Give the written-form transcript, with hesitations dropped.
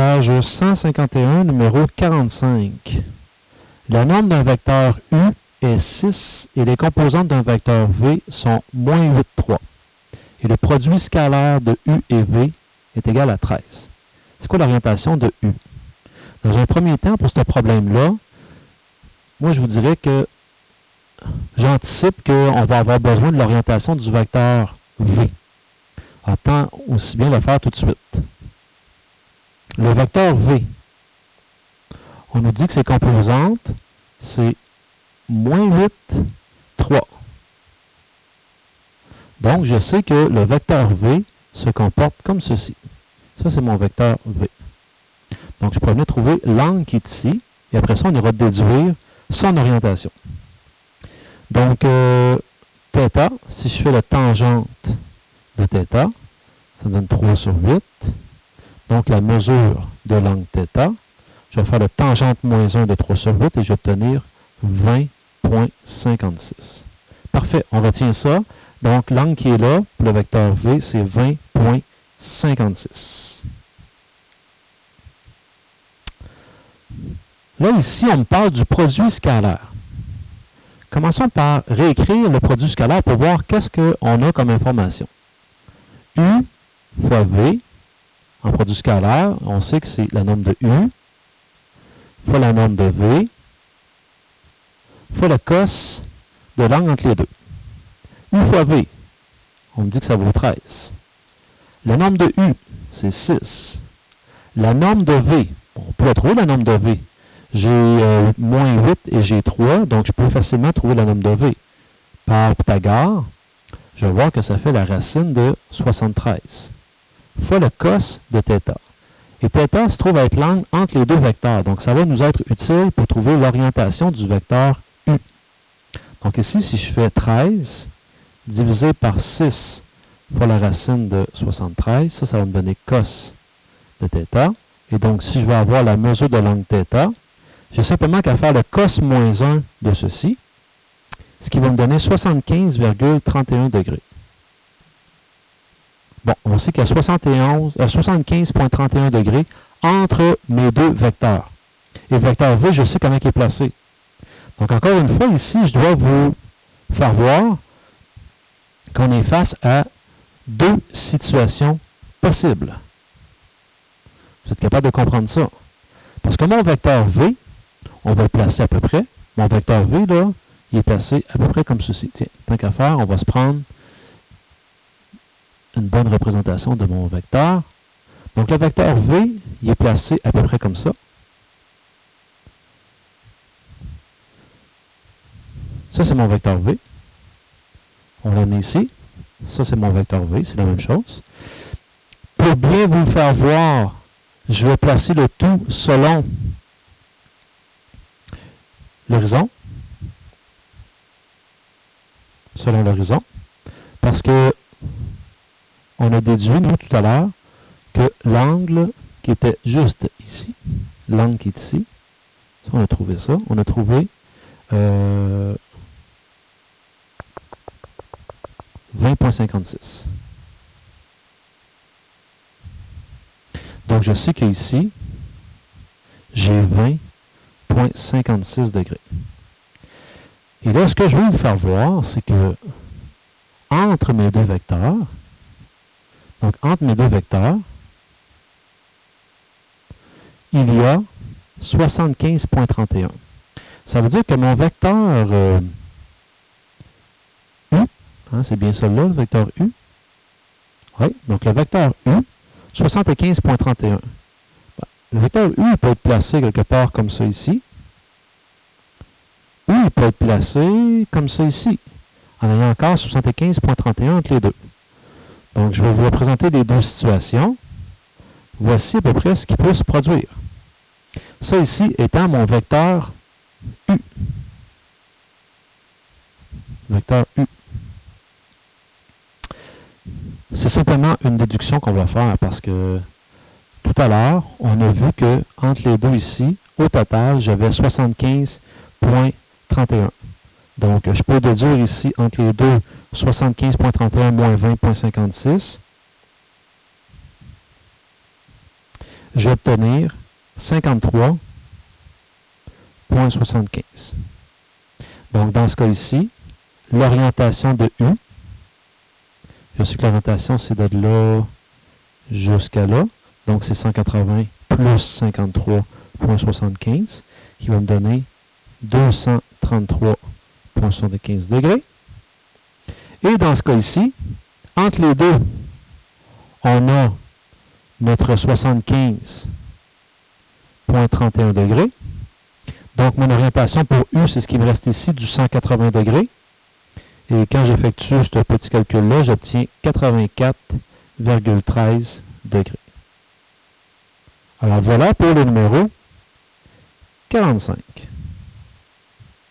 Page 151, numéro 45. La norme d'un vecteur U est 6 et les composantes d'un vecteur V sont moins 8, 3. Et le produit scalaire de U et V est égal à 13. C'est quoi l'orientation de U? Dans un premier temps, pour ce problème-là, moi, je vous dirais que j'anticipe qu'on va avoir besoin de l'orientation du vecteur V. Autant aussi bien le faire tout de suite. Le vecteur V, on nous dit que ses composantes, c'est moins 8, 3. Donc, je sais que le vecteur V se comporte comme ceci. Ça, c'est mon vecteur V. Donc, je peux venir trouver l'angle qui est ici, et après ça, on ira déduire son orientation. Donc, θ, si je fais la tangente de θ, ça me donne 3 sur 8. Donc, la mesure de l'angle θ, je vais faire la tangente moins 1 de 3 sur 8 et je vais obtenir 20,56. Parfait, on retient ça. Donc, l'angle qui est là, pour le vecteur V, c'est 20,56. Là, ici, on me parle du produit scalaire. Commençons par réécrire le produit scalaire pour voir qu'est-ce qu'on a comme information. U fois V, en produit scalaire, on sait que c'est la norme de U, fois la norme de V, fois la cos de l'angle entre les deux. U fois V, on me dit que ça vaut 13. La norme de U, c'est 6. La norme de V, on peut trouver la norme de V. J'ai moins 8 et j'ai 3, donc je peux facilement trouver la norme de V. Par Pythagore, je vais voir que ça fait la racine de 73, fois le cos de θ. Et θ se trouve être l'angle entre les deux vecteurs, donc ça va nous être utile pour trouver l'orientation du vecteur U. Donc ici, si je fais 13 divisé par 6 fois la racine de 73, ça va me donner cos de θ. Et donc, si je veux avoir la mesure de l'angle θ, j'ai simplement qu'à faire le cos moins 1 de ceci, ce qui va me donner 75,31 degrés. Bon, on sait qu'il y a 75,31 degrés entre mes deux vecteurs. Et le vecteur V, je sais comment il est placé. Donc, encore une fois, ici, je dois vous faire voir qu'on est face à deux situations possibles. Vous êtes capable de comprendre ça. Parce que mon vecteur V, on va le placer à peu près. Mon vecteur V, là, il est placé à peu près comme ceci. Tiens, tant qu'à faire, on va se prendre une bonne représentation de mon vecteur. Donc, le vecteur V, il est placé à peu près comme ça. Ça, c'est mon vecteur V. On l'a mis ici. Ça, c'est mon vecteur V. C'est la même chose. Pour bien vous le faire voir, je vais placer le tout selon l'horizon. Selon l'horizon. Parce que on a déduit, nous, tout à l'heure, que l'angle qui était juste ici, l'angle qui est ici, ça, on a trouvé ça. On a trouvé 20,56. Donc, je sais qu'ici, j'ai 20,56 degrés. Et là, ce que je veux vous faire voir, c'est que entre mes deux vecteurs, donc entre mes deux vecteurs, il y a 75,31. Ça veut dire que mon vecteur U, hein, c'est bien celui-là, le vecteur U. Oui, donc le vecteur U, 75,31. Le vecteur U peut être placé quelque part comme ça ici. Ou il peut être placé comme ça ici, en ayant encore 75,31 entre les deux. Donc, je vais vous représenter les deux situations. Voici à peu près ce qui peut se produire. Ça ici étant mon vecteur U. Vecteur U. C'est simplement une déduction qu'on va faire parce que tout à l'heure, on a vu que entre les deux ici, au total, j'avais 75,31. Donc, je peux déduire ici entre les deux 75,31 moins 20,56. je vais obtenir 53,75. Donc, dans ce cas ici, l'orientation de U, je sais que l'orientation, c'est de là jusqu'à là. Donc, c'est 180 plus 53,75 qui va me donner 233,75 degrés. Et dans ce cas ici, entre les deux, on a notre 75,31 degrés. Donc, mon orientation pour U, c'est ce qui me reste ici, du 180 degrés. Et quand j'effectue ce petit calcul-là, j'obtiens 84,13 degrés. Alors, voilà pour le numéro 45.